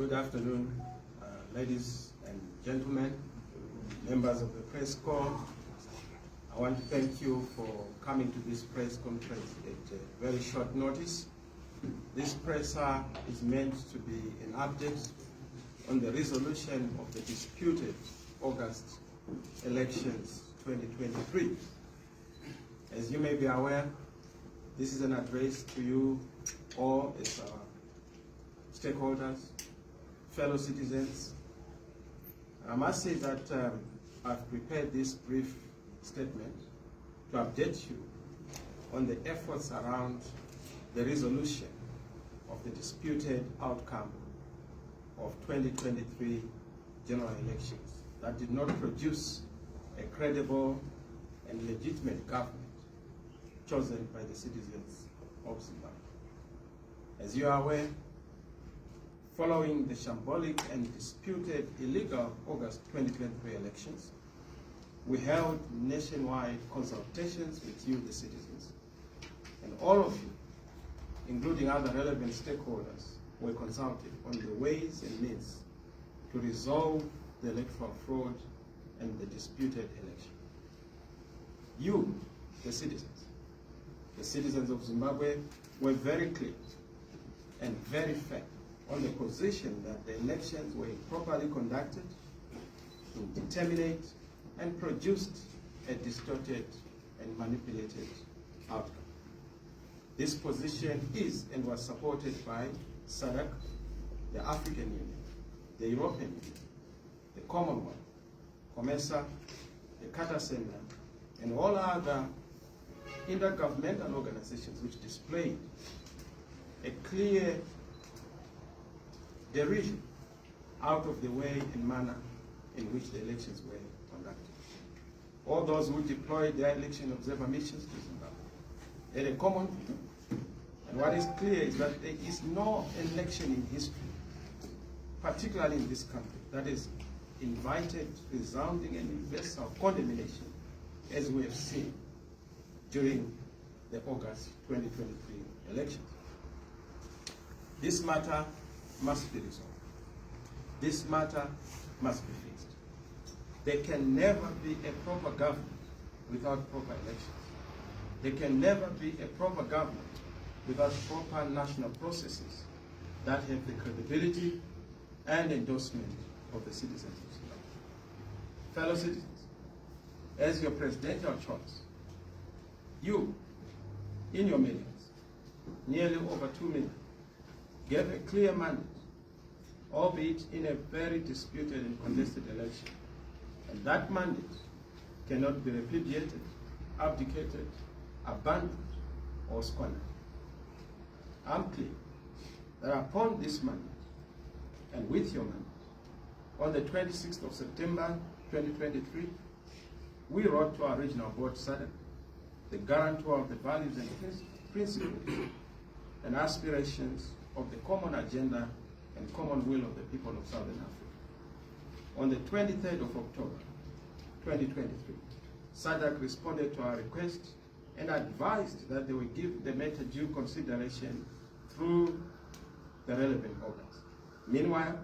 Good afternoon, ladies and gentlemen, members of the press corps. I want to thank you for coming to this press conference at a very short notice. This presser is meant to be an update on the resolution of the disputed August elections 2023. As you may be aware, this is an address to you all as our stakeholders, fellow citizens. I must say that I've prepared this brief statement to update you on the efforts around the resolution of the disputed outcome of 2023 general elections that did not produce a credible and legitimate government chosen by the citizens of Zimbabwe. As you are aware, following the shambolic and disputed illegal August 2023 elections, we held nationwide consultations with you, the citizens, and all of you, including other relevant stakeholders, were consulted on the ways and means to resolve the electoral fraud and the disputed election. You, the citizens of Zimbabwe, were very clear and very fair on the position that the elections were improperly conducted, indeterminate, and produced a distorted and manipulated outcome. This position is and was supported by SADC, the African Union, the European Union, the Commonwealth, Chamisa, the Carter Center, and all other intergovernmental organizations which displayed a clear derision out of the way and manner in which the elections were conducted. All those who deployed their election observer missions to Zimbabwe had a common view. And what is clear is that there is no election in history, particularly in this country, that is invited resounding and universal condemnation as we have seen during the August 2023 elections. This matter must be resolved. This matter must be fixed. There can never be a proper government without proper elections. There can never be a proper government without proper national processes that have the credibility and endorsement of the citizens of Zimbabwe. Fellow citizens, as your presidential choice, you, in your millions, nearly over 2 million, gave a clear mandate, albeit in a very disputed and contested election. And that mandate cannot be repudiated, abdicated, abandoned, or squandered. I'm clear that upon this mandate, and with your mandate, on the 26th of September 2023, we wrote to our regional board, SADC, the guarantor of the values and principles and aspirations of the common agenda and common will of the people of Southern Africa. On the 23rd of October 2023, SADC responded to our request and advised that they would give the matter due consideration through the relevant organs. Meanwhile,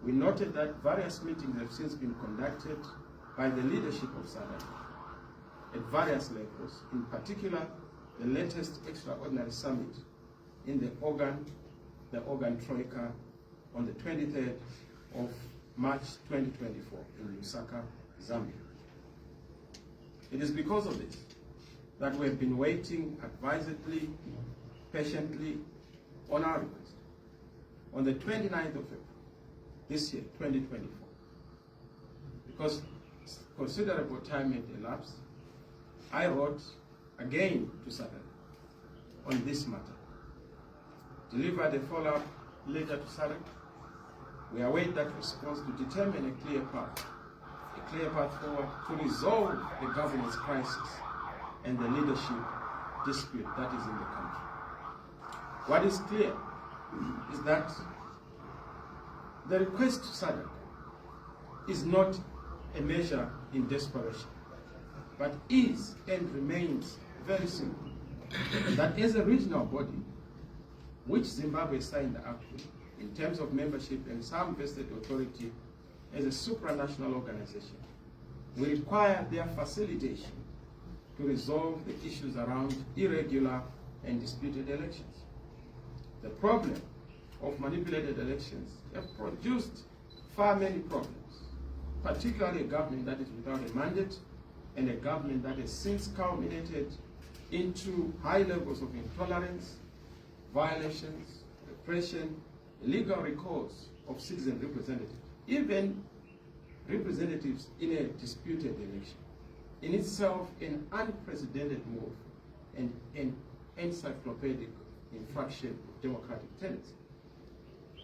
we noted that various meetings have since been conducted by the leadership of SADC at various levels, in particular the latest extraordinary summit in the organ Troika on the 23rd of March 2024 in Lusaka, Zambia. It is because of this that we have been waiting advisedly, patiently on our request. On the 29th of April, this year, 2024, because considerable time had elapsed, I wrote again to SADC on this matter, delivered a follow-up letter to SADC. We await that response to determine a clear path forward to resolve the governance crisis and the leadership dispute that is in the country. What is clear is that the request to SADC is not a measure in desperation, but is and remains very simple. That as a regional body, which Zimbabwe signed up with, in terms of membership and some vested authority as a supranational organization. We require their facilitation to resolve the issues around irregular and disputed elections. The problem of manipulated elections have produced far many problems, particularly a government that is without a mandate and a government that has since culminated into high levels of intolerance, violations, repression, illegal recalls of citizen representatives, even representatives in a disputed election. In itself, an unprecedented move and an encyclopedic infraction of democratic tenets.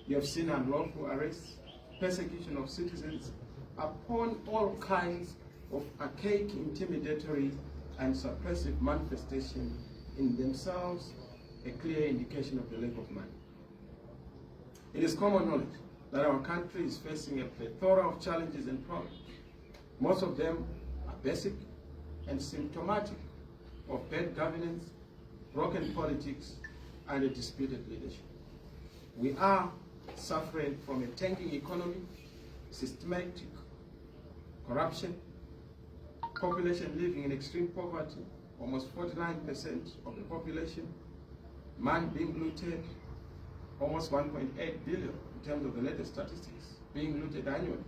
You have seen unlawful arrests, persecution of citizens upon all kinds of archaic, intimidatory, and suppressive manifestation, in themselves a clear indication of the lack of money. It is common knowledge that our country is facing a plethora of challenges and problems. Most of them are basic and symptomatic of bad governance, broken politics, and a disputed leadership. We are suffering from a tanking economy, systematic corruption, population living in extreme poverty, almost 49% of the population, man being looted, almost 1.8 billion in terms of the latest statistics being looted annually,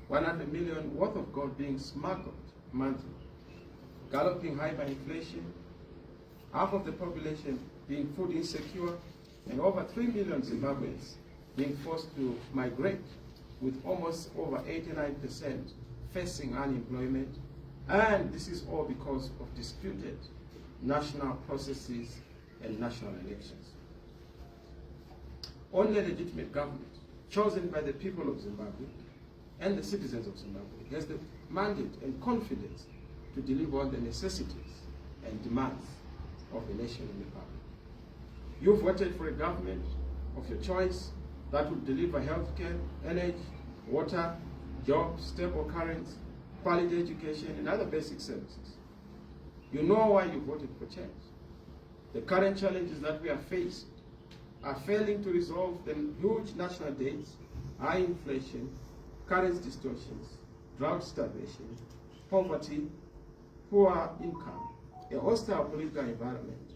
100 million worth of gold being smuggled monthly, galloping hyperinflation, half of the population being food insecure, and over 3 million Zimbabweans being forced to migrate, with almost over 89% facing unemployment. And this is all because of disputed national processes and national elections. Only a legitimate government, chosen by the people of Zimbabwe and the citizens of Zimbabwe, has the mandate and confidence to deliver on the necessities and demands of the nation and the public. You've voted for a government of your choice that will deliver healthcare, energy, water, jobs, stable currency, quality education, and other basic services. You know why you voted for change. The current challenges that we are faced are failing to resolve the huge national debts, high inflation, currency distortions, drought starvation, poverty, poor income, a hostile political environment,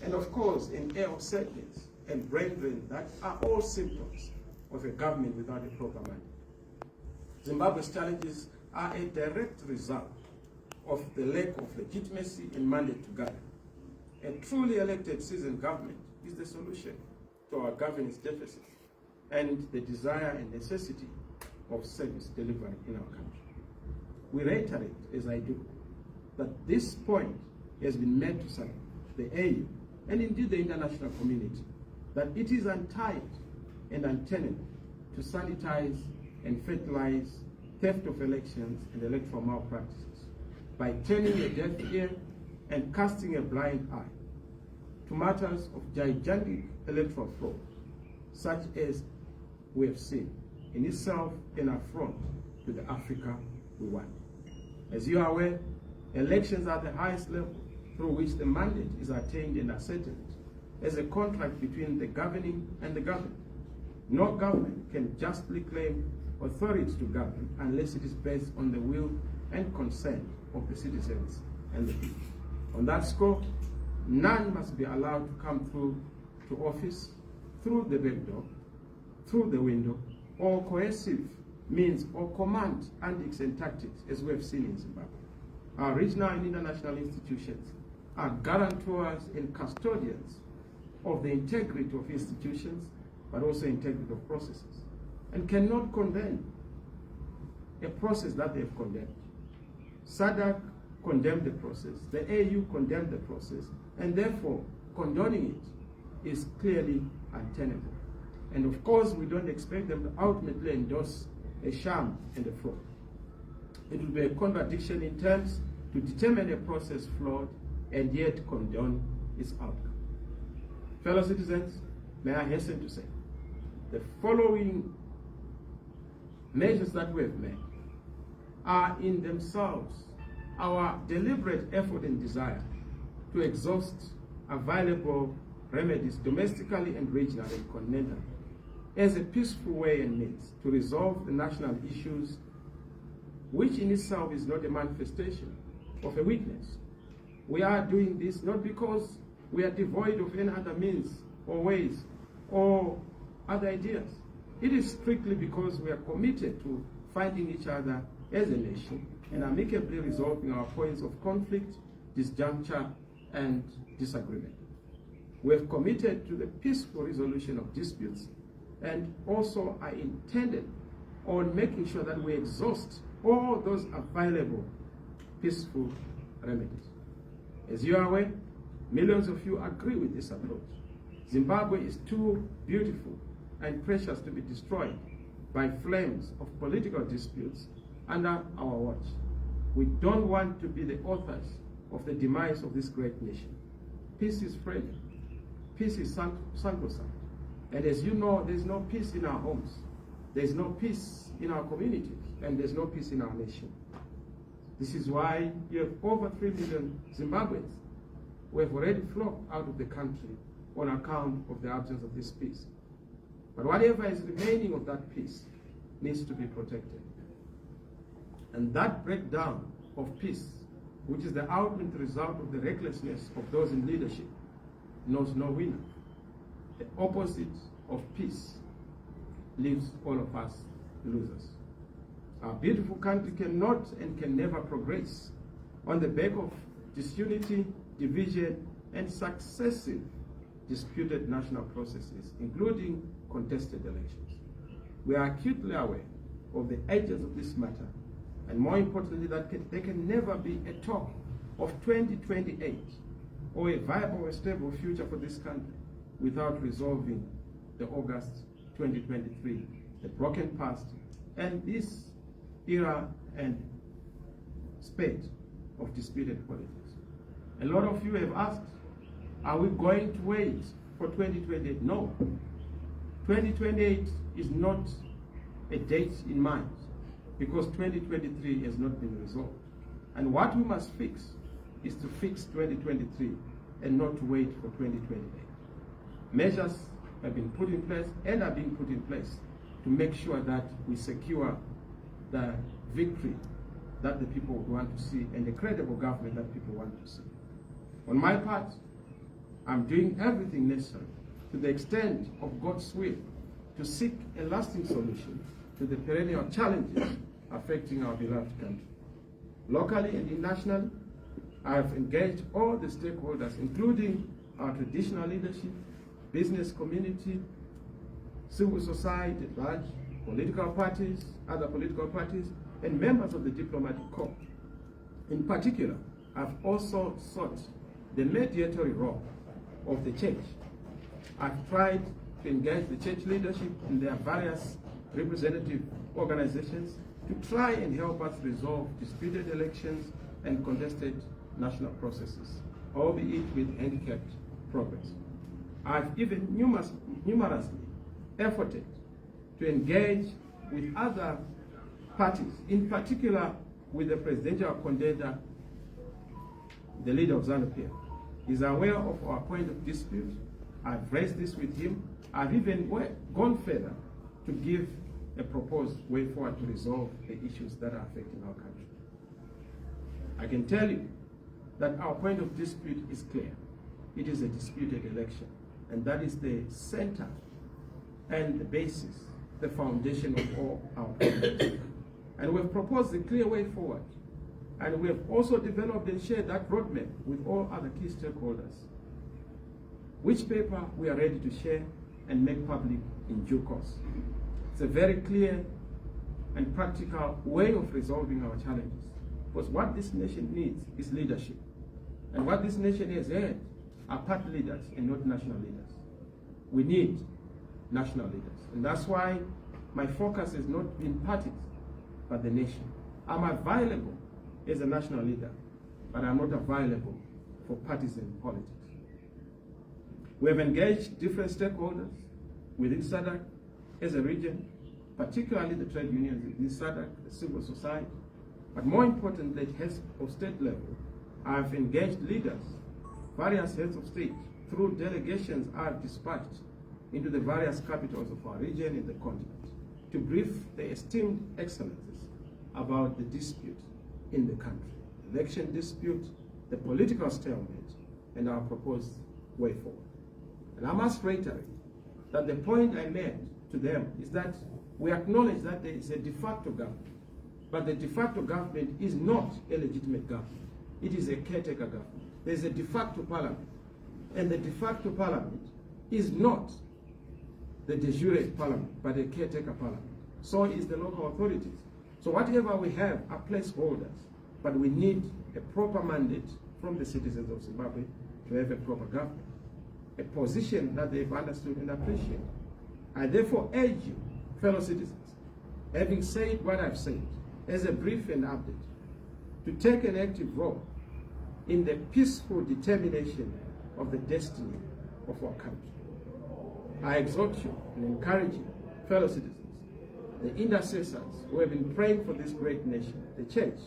and of course an air of sadness and brain drain that are all symptoms of a government without a proper mandate. Zimbabwe's challenges are a direct result of the lack of legitimacy and mandate to govern. A truly elected citizen government is the solution to our governance deficit and the desire and necessity of service delivery in our country. We reiterate, as I do, that this point has been made to the AU and indeed the international community, that it is untied and untenable to sanitize and fertilize theft of elections and electoral malpractices by turning a deaf ear and casting a blind eye to matters of gigantic electoral fraud, such as we have seen, in itself an affront to the Africa we want. As you are aware, elections are the highest level through which the mandate is attained and ascertained as a contract between the governing and the governed. No government can justly claim authority to govern unless it is based on the will and consent of the citizens and the people. On that score, none must be allowed to come through to office through the back door, through the window, or coercive means or command antics and tactics, as we have seen in Zimbabwe. Our regional and international institutions are guarantors and custodians of the integrity of institutions, but also integrity of processes, and cannot condemn a process that they have condemned. SADC condemned the process, the AU condemned the process, and therefore condoning it is clearly untenable. And of course, we don't expect them to ultimately endorse a sham and a fraud. It will be a contradiction in terms to determine a process flawed and yet condone its outcome. Fellow citizens, may I hasten to say, the following measures that we have made are in themselves our deliberate effort and desire to exhaust available remedies domestically and regionally and continentally, as a peaceful way and means to resolve the national issues, which in itself is not a manifestation of a weakness. We are doing this not because we are devoid of any other means or ways or other ideas. It is strictly because we are committed to finding each other as a nation and amicably resolving our points of conflict, disjuncture, and disagreement. We have committed to the peaceful resolution of disputes and also are intended on making sure that we exhaust all those available peaceful remedies. As you are aware, millions of you agree with this approach. Zimbabwe is too beautiful and precious to be destroyed by flames of political disputes under our watch. We don't want to be the authors of the demise of this great nation. Peace is fragile. Peace is sacrosanct. And as you know, there's no peace in our homes. There's no peace in our communities. And there's no peace in our nation. This is why you have over 3 million Zimbabweans who have already flocked out of the country on account of the absence of this peace. But whatever is remaining of that peace needs to be protected. And that breakdown of peace, which is the ultimate result of the recklessness of those in leadership, knows no winner. The opposite of peace leaves all of us losers. Our beautiful country cannot and can never progress on the back of disunity, division, and successive disputed national processes, including contested elections. We are acutely aware of the edges of this matter, and more importantly, that there can never be a talk of 2028 or a viable or stable future for this country without resolving the August 2023, the broken past, and this era and spate of disputed politics. A lot of you have asked, are we going to wait for 2028? No. 2028 is not a date in mind because 2023 has not been resolved. And what we must fix is to fix 2023 and not to wait for 2028. Measures have been put in place and are being put in place to make sure that we secure the victory that the people want to see and the credible government that people want to see. On my part, I'm doing everything necessary to the extent of God's will to seek a lasting solution to the perennial challenges affecting our beloved country. Locally and internationally, I have engaged all the stakeholders, including our traditional leadership, business community, civil society at large, political parties, other political parties, and members of the diplomatic corps. In particular, I've also sought the mediatory role of the church. I've tried to engage the church leadership in their various representative organizations to try and help us resolve disputed elections and contested national processes, albeit with handicapped progress. I've even numerously efforted to engage with other parties, in particular with the presidential contender, the leader of ZANU-PF. He's aware of our point of dispute. I've raised this with him. I've even gone further to give a proposed way forward to resolve the issues that are affecting our country. I can tell you that our point of dispute is clear. It is a disputed election, and that is the center and the basis, the foundation of all our problems. And we've proposed a clear way forward. And we have also developed and shared that roadmap with all other key stakeholders, which paper we are ready to share and make public in due course. It's a very clear and practical way of resolving our challenges. Because what this nation needs is leadership. And what this nation has had are party leaders and not national leaders. We need national leaders. And that's why my focus has not been parties, but the nation. I'm available as a national leader, but I'm not available for partisan politics. We have engaged different stakeholders within SADC as a region, particularly the trade unions within SADC, the civil society, but more importantly, at heads of state level, I've engaged leaders, various heads of state, through delegations I've dispatched into the various capitals of our region and the continent to brief the esteemed excellencies about the dispute in the country, election dispute, the political stalemate, and our proposed way forward. And I must reiterate that the point I made to them is that we acknowledge that there is a de facto government, but the de facto government is not a legitimate government. It is a caretaker government. There is a de facto parliament, and the de facto parliament is not the de jure parliament, but a caretaker parliament. So is the local authorities. So whatever we have are placeholders, but we need a proper mandate from the citizens of Zimbabwe to have a proper government, a position that they've understood and appreciated. I therefore urge you, fellow citizens, having said what I've said, as a brief and update, to take an active role in the peaceful determination of the destiny of our country. I exhort you and encourage you, fellow citizens, the intercessors who have been praying for this great nation, the church,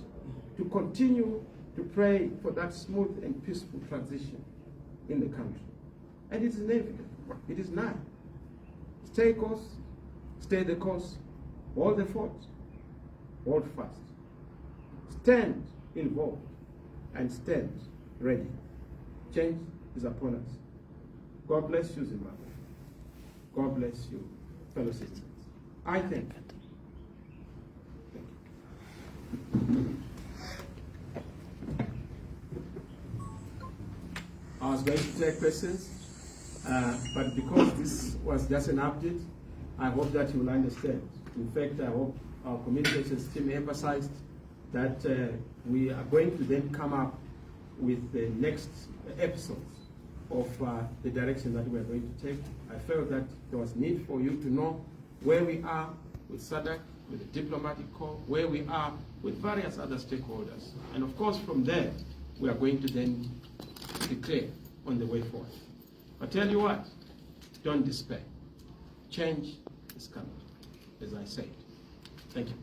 to continue to pray for that smooth and peaceful transition in the country. And it is inevitable. It is nigh. Stay course, stay the course, hold the fort, hold fast. Stand involved and stand ready. Change is upon us. God bless you, Zimbabwe. God bless you, fellow citizens. I thank you. I was going to take questions, but because this was just an update, I hope that you will understand. In fact, I hope our communications team emphasized that we are going to then come up with the next episodes of the direction that we are going to take. I felt that there was need for you to know where we are with SADC, with the diplomatic corps, where we are with various other stakeholders. And of course, from there, we are going to then declare on the way forward. But tell you what, don't despair. Change is coming, as I said. Thank you.